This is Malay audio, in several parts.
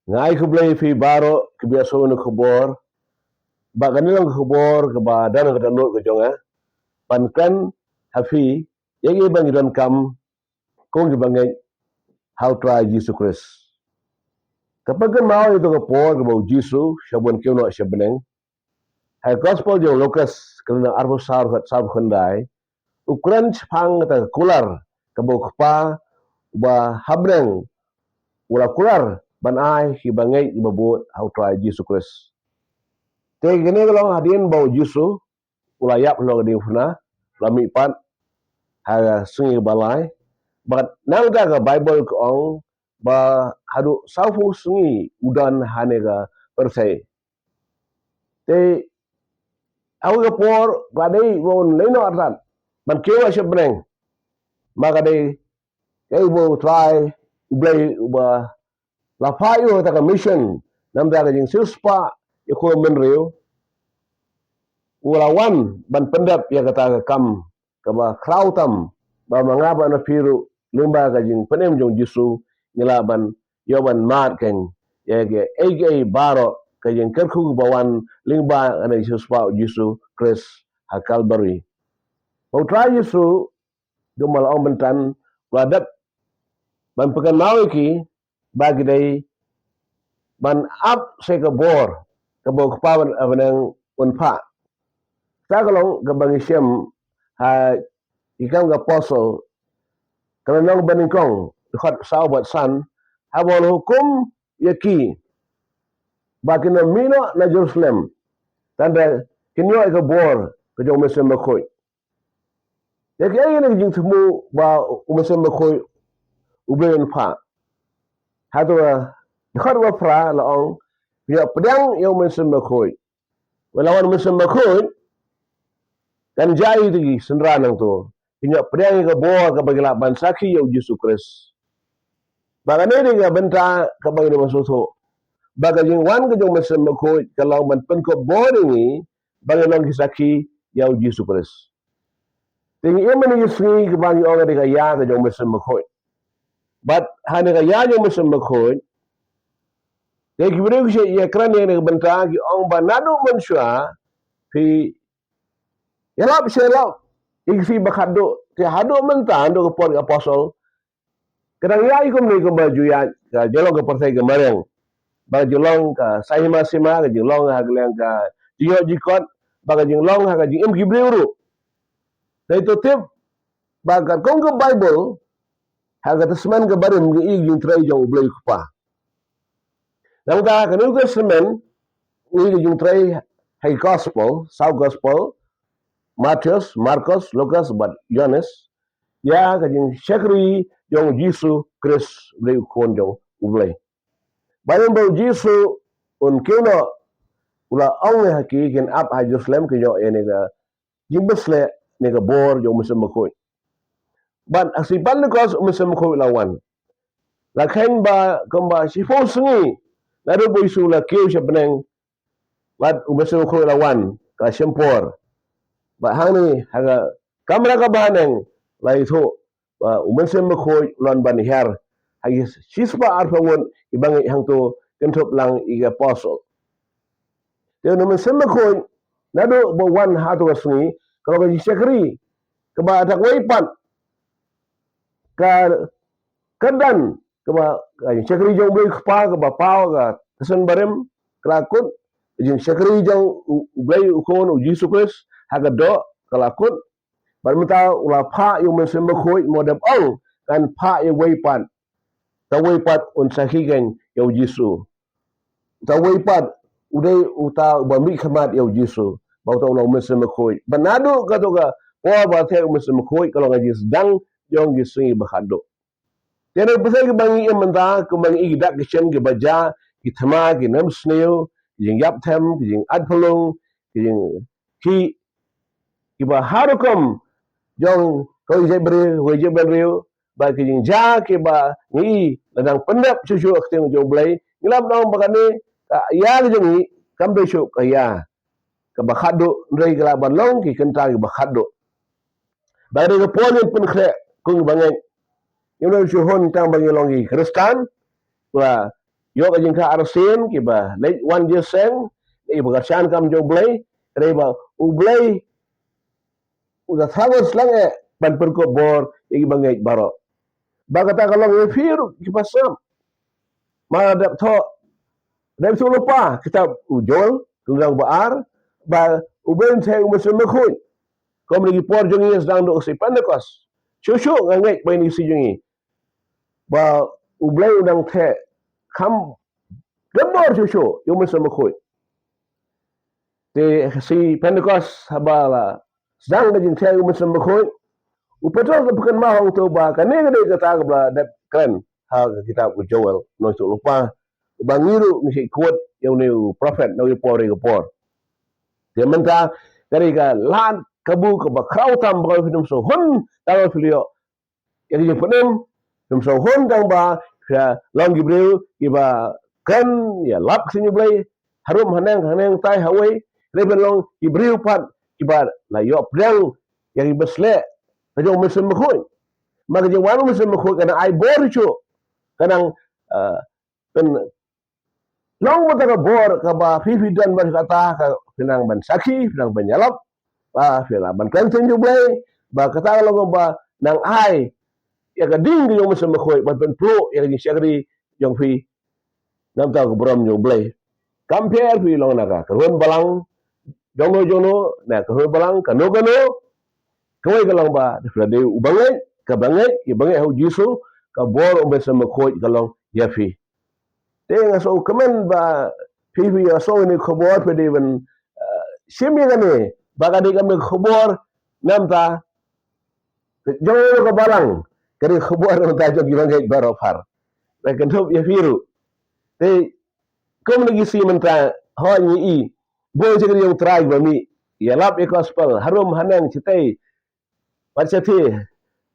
Ngai ke blai fi baro ke biasa no khobor ba kanilang khobor ke ba dan ke tanut ke jonga pan kan hafi yegi bang don kam kong ke bangai how try Jesus Christ kapag mau itu ke por ke bau Jesus syabun ke no syabeneng hai gospel jo Lucas kerana arbo sar khandai ukuran phang ta kular ke bau kpa ba habreng ula kular ban ai hi bangai ibabut how try Jesus Christ te gene long hadin bau Jesus ula yap lo di funa lami pat ha sungi balai but nang da ga Bible ko ong ba hadu saufu sungi udan hanega persai te au ga por ga dei won leino artan man kewa shebreng maga dei ei bo try blay ba la fayo ta ka mission nam da ga jing silspa ko men reu ula wan ban pendap ya kata ka kam ka ba krautam ba mangaba na piru lumba ka jing penem jong jisu nila ban yo ban mat ken ya ge ege baro ka jing kerku bawan lingba ana jisu pa jisu Chris ha Calvary mau try jisu gemal ong bentan wadap ban pekan mawi ki bagi dai ban up se ka bor ka bo ka pawan abanang unpa tagalong gabang isyam ha ikam ga apostle kalau nang baningkong dekat sahabat san habol hukum yaki bakina mina na Jerusalem tanda kinyo ka bor ka jong mesem makoy yaki ay na jing tumu ba umesem makoy ublen pa hado dekat wa fra laong ya pedang yo mesem makoy walawan mesem makoy kan jai tigi senra nang tu kinyo pedang ka bor ka bagila bansaki yo Jesus Christ bagane ga benta ka bagina masuso baga jing wan ke jong mesem ko kalau man pen ko boringi baga long kisaki yau Jesus Christ tingi emen ni sri ke bangi ora de ya ke jong mesem ko but hane ga ya jong mesem ko de ki bere ke ya kran ne benta ki ong ba nadu mansua fi yalap selap iksi bakado te hado menta ando ko por apostle kadang ya ikum ni ko baju ya jolong ke persai ke mareng ba jolong ka sahima sima ka jolong ha gleng ka jiyo jikot ba ka jolong ha ka jim gibreu dai to tip ba ka kong ka Bible ha ka tasman ka barim ga ig yung tray jong blay ko pa nang ka ka new testament ig yung tray hay gospel sao gospel Matthews Marcos Lucas but Johannes ya ka jing shekri jong Jesus Christ blay ko jong blay bayan ba Jesus un keno ula ong ne haki ken ap ha Jerusalem ke yo ene ga jimbesle ne ga bor jo musem ko ban asipan ne kos musem ko lawan la khen ba komba si fo sungi la do boy su la keu she beneng bat musem ko lawan ka sempor ba hangni haga kamera ka baneng la itho ba musem ko lon ban her hagi sispa arfangon ibang hang to kentop lang iga apostle dia nama semba ko nado bo wan hatu sungi kalau ka sekri ke ba tak waipat ka kedan ke ba sekri jong blai kpa ke ba pau ka kesen barem kelakut jing sekri jong blai ukon Jesus Christ haga do kelakut bar mata ula pa yung semba ko modab ong kan pa yung waipat ta waipat un sahigen yo Jesus ta waipat udai uta bami khamat yo jisu bau ta ulang mesem khoi banado ka to ka po ba the mesem khoi kalau ngaji sedang jong gisungi bakhado tere pasal ke bangi emanda ke bangi idak ke chen ke baja ki thama ki nam sneo jing yap them jing adpolong jing ki ba harukum jong ko je bre ba ki jing ja ke ba ni ladang pendap susu akteng jong blai ngilap dong bakane ya ke jong kambe syuk ka ya ka bakhado ndrei ka ban long ki kenta ki bakhado ba de ko pon pun khre kung bangen you know syu hon tang bangi long ki kristan wa yo ka jing ka arsen ki ba le wan je seng e ba shan kam jo blai re ba u blai u da thagos lang e ban per ko bor e ba ngai baro ba kata kalau e firu ki pasam ma da tho da su lupa kita ujol kurang baar ba u ben the u mesem ko kom lagi por jong yes dang do si pandekos shushu ngai ba ni si jong ba u blai u dang the kam gamor shushu yo mesem ko te si Pentecost habala sedang da jing tayang mesem ko upatol ka bukan mahong to ba kane gede kata ba da kren ha kita ku jowel no so lupa bangiru ni si kuat yang ni prophet no por ke por dia menta dari ka lan kabu ka ba krautam ba film so hun ta filio yang je penem film so hun dang ba ya long gibreu iba kan ya lap sini blai harum hanang tai hawai leben long gibreu pat iba la yo prang yang ibesle ta jo mesem khoi maka je wanu mesem khoi kana ai bor chu kanang pen long mata ka bor ka ba fifi dan ban kata ka pinang ban saki pinang ban yalap ba fila ban kan tin ju blai ba kata lo ba nang ai ya ka ding yo mesem khoi ban pen pro ya ni syagri yong fi nam ta ko brom jo blai compare fi long na ka ron balang jono na ka ron balang kano kawai ka lang ba de ubangai ka bangai i bangai ho jisu ka bor o mesem khoi ka long ya fi te nga so kamen ba pipi ya so ni khobor pe de ben simi gane baga de kami khobor namta jono ka balang kari khobor namta jo gilang ke baro far ba kan thop ya firu te kom lagi si menta ho ni i bo je yung try ba mi ya lap e gospel harum hanang chitai pachati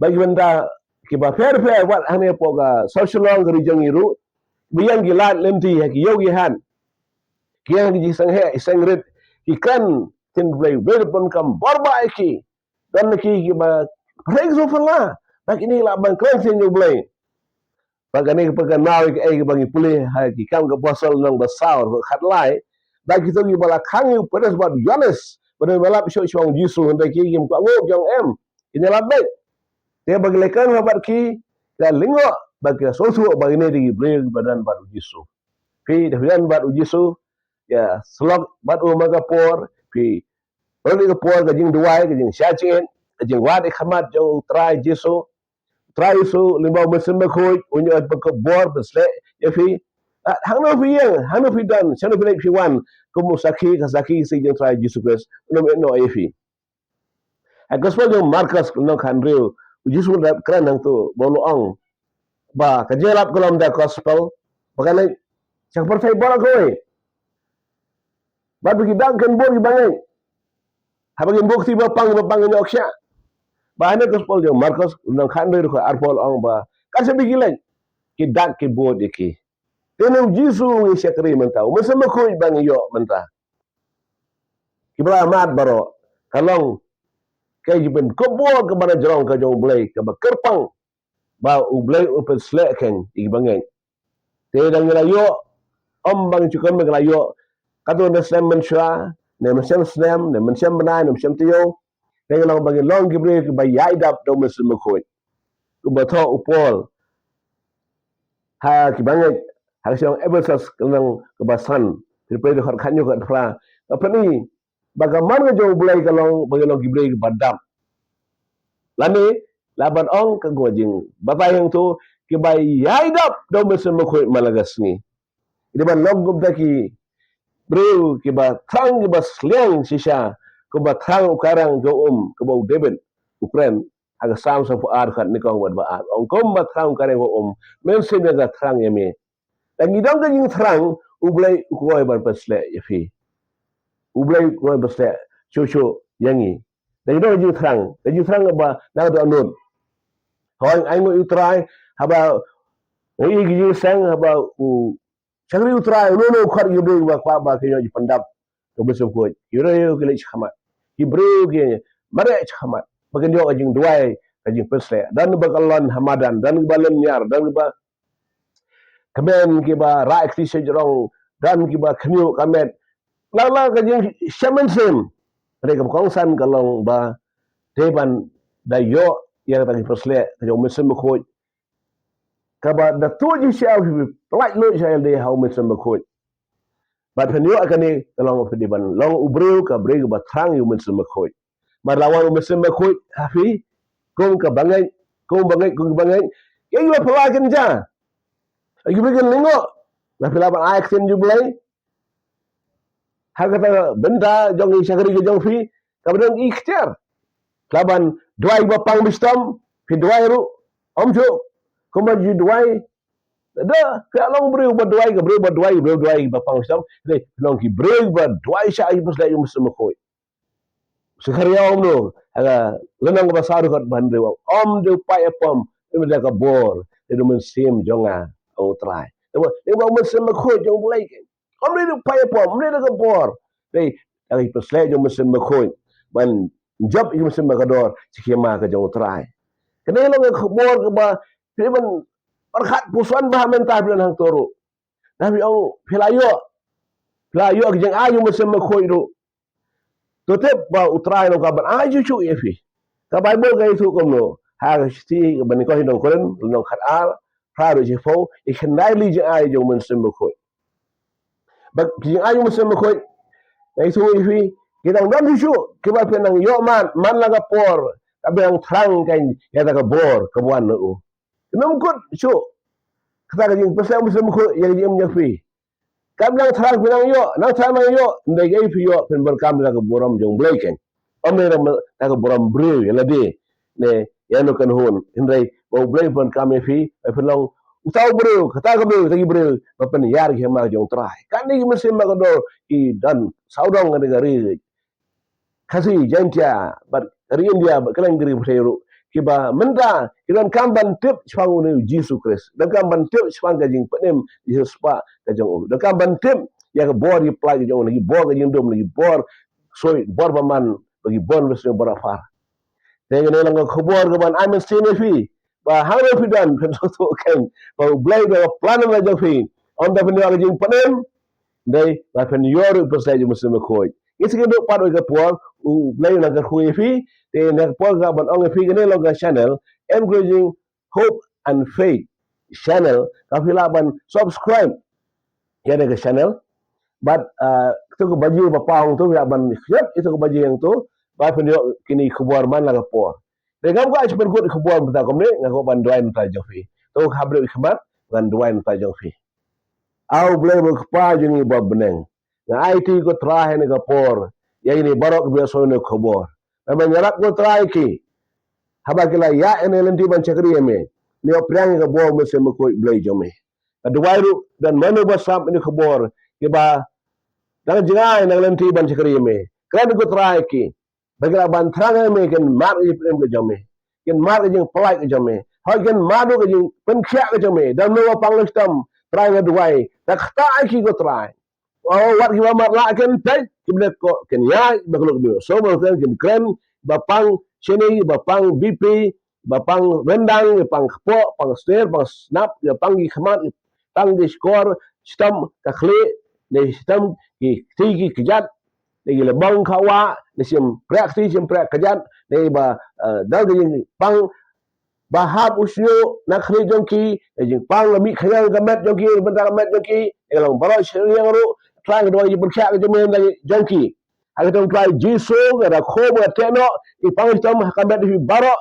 bagi benda ki ba fair wat hane po ga social long ri jong iru biang gilat lemti ki yogi han kiang ji sang he sang rit ki kan tin blai ber pon kam borba ki dan ki ba reg so fala bagi ni la ban kan sin yo blai bagi ni pagan nawi ki ai bagi pulih ha ki kam ga bosol nang basaur khat lai bagi to ki bala khang yu pedes ba yones ber bala sho shong jisu handa ki kim ko ngo jong em ini la bet te bagi lekan habat ki la lingo bagi sosu bagi ni di blai badan baru jisu pi dafian bat ujisu ya slok bat maga por pi oli ga por ga jing duai ga jing shachin ga jing wat e khamat jo try jisu try su limba mesem khoi unyo at ko bor besle ya fi hangno fi yang hangno fi dan chano fi fi wan ko musaki ka saki si jing try jisu kres no e fi a gospel jo marcus no khanreu jisu da kran nang tu bolo ong ba ka jelap kolom da gospel bakane Cak percaya bola kowe. Batu kita kan bor ki bangai. Habagin bukti ba pang nyok sya. Ba ane gospel jo Marcos nang khandre ko arpol ong ba. Kan se bigilan ki dak ki bod iki. Tenang jisu ngi syakri menta. Mesem ko bang yo menta. Ki bra mat baro. Kalong kay jiben ko bo ka bana jrong ka jo blai ka ba kerpang. Ba u blai u pe slek ken i bangai. Te dang yo om bang chukon meglayo kato na sem mensha ne mesem snem ne mesem bana ne mesem tiyo ne long bang long gibre ba yaidap do mesem ko ku ba tho upol ha ki bangai ha siong ebersas nang ke basan tripe de khat khanyo ka thla apani bagaman ga jo bulai ka long bang long gibre ba dam lani laban ong ka gojing batay yang tu ki ba yaidap do mesem ko malagas ni di ban logum taki bro ki ba thang ki ba sliang sisa ko ba thang ukarang jo ke ba deben ukren aga sam sa fu ar khat ni kong ba ar ong kom ba thang kareng ko men se ga thang yeme dan ni dang ga yin thang ublai ko ba pasle yafi ublai ko ba pasle cho yangi dan ni dang yin thang ba na do anon hoy ai mo utrai haba oi gi sang haba u Chakri utrai no khar yubre ba kwa ba ke yo pandap to beso ko yure yo ke lech khamat hibreu ke mare khamat bagen yo ajing duai ajing pesle dan ba kalon hamadan dan ba lem nyar dan ba kemen kiba raik ti sejrong dan kiba kniu kamet lala ka jing shaman sem mereka kongsan kalong ba deban dayo yang tadi persle jo mesem ko kaba da tuji siau like lo saya de how mesem ko ba penyo akani kalong pediban long ubreu ka breu ba thang yu mesem ko ma lawan mesem ko hafi kong ka bangai yang yu pelakin ja yu bikin lingo na pilaban action jublai hakata benda jong isagri jong fi kabang ikhtiar laban duai bapang bistam fi duai ru omjo kuma ji duai da ka long breu ba duai ka breu ba duai bapang bistam le long ki breu ba duai sha ai bus la yum sem ko sekhariya om no aga lenang ba saru kat ban breu om de pai pom im da ka bor de men sim jonga o trai de ba men sem ko jong bulai om de pai pom de ka bor de ai bus la jong sem ko ban job yung mesin makador sikima ka jauh try kena lo ke bor ke ba piban perkhat pusuan bah mentah bilan hang toro tapi au pelayo ke jeng ayu mesin makoi do totep ba utrai lo kaban aju cu yefi ka bible ga itu komno ha sti ban ko hidong koren lo khat al prado je fo e khnai li je ayu jong mesin makoi ba jeng ayu mesin makoi itu yefi kita ngam isu kiba penang yo man laga por kabe ang thrang kan ya daga bor kabuan no num kut isu kata ga jing pesam pesam ko ya jing nyafi kam lang thrang penang yo nang thrang yo ndai gai fi yo pen berkam daga boram jong bleken ame daga boram bre ya lade ne ya no kan hon indai bo blek pen kam fi pelong utau bre kata ga bre tagi bre pen yar ge ma jong trai kan ni mesin ma do i dan saudong ga gari kasi jantia but India kelang diri bersero kiba menta kiran kamban tip spang ne Jesus Christ dan kamban tip spang gajing penem Jesus pa kajong dan kamban tip ya ke bor di play jong lagi bor gajing dom lagi bor soi bor baman bagi bon besne berafar dengan lang ko bor gaban amen sine fi ba haro fi dan pen so kan ba blay da plan na jong fi on da pen gajing penem dai ba pen yor pesai jong muslim ko isi ke dok padu ke puang u blay na ke khui fi te na puang ga ban ong fi ke lo ga channel encouraging hope and faith channel ka fi la ban subscribe ya ke channel but tu ko baji ba paung tu ya ban yep itu ko baji yang tu ba pen yo kini khubar man la ga por te gam ga super good khubar ta kom ne ngako ban doain ta jo fi tu khabre khmat ban doain ta jo fi au blay ba pa jini ba beneng na IT ko try ne kapor ya ini barok biasa ne khobor memang nyarak ko try ki haba kila ya ene lenti ban chakri eme ne oprang ga bo me se mo ko blay jome adwairu dan manu basam ne khobor ke ba dang jingai na lenti ban chakri eme kan ko try ki bagla ban thrang eme ken mar i prem ga jome ken mar ga jing polai ga jome ha ken madu ga jing pen khya ga jome dan no panglistam try ga duai tak ta ki ko try oh wat ki mamar la ken tai kiblet ko ken ya baglok dio so mo ken krem bapang sini bapang BP bapang rendang bapang kpo pang stair pang snap ya pang ki khmat tang di skor stam ka khle ne stam ki ti ki kjat ne le bang khawa ne sim praksi sim prak kjat ne ba dal di pang bahab usyo nak khri jongki jing pang mi khayal gamet jongki bentar gamet jongki elong baro yang ru try do yi berkyak ke men lagi jongki aga tong try jiso gara khobo teno I pang tom gamet fi baro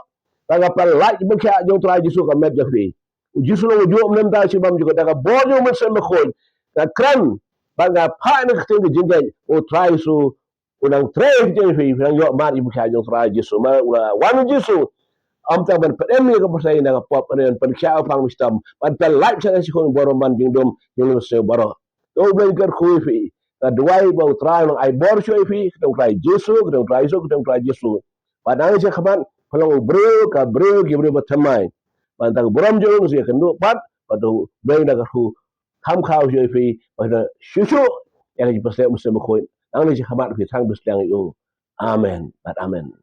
aga pal like berkyak jong try jiso gamet jongki jiso lo jo men ta sibam juga daga bojo men sem khoj ka kran banga pa ne khting ke jingge o try so unang tray je fi yo mar I berkyak jong try jiso ma wan jiso am ta ban pedem ni ko pasai na pop ren pan kya pang mistam pan pel live sa si kon boro man ding dom yung se boro to ben ker khu fi ta duai ba try long ai bor shoy fi to try jesu to try jesu padang se khaban phalong bro ka bro ki bro ba thamai pan ta boram jo se kan do pat pa to ben da khu tham khao shoy fi pa da shu shu ya ki pasai musem ko ang ni se khaban fi thang bis lang yo amen but amen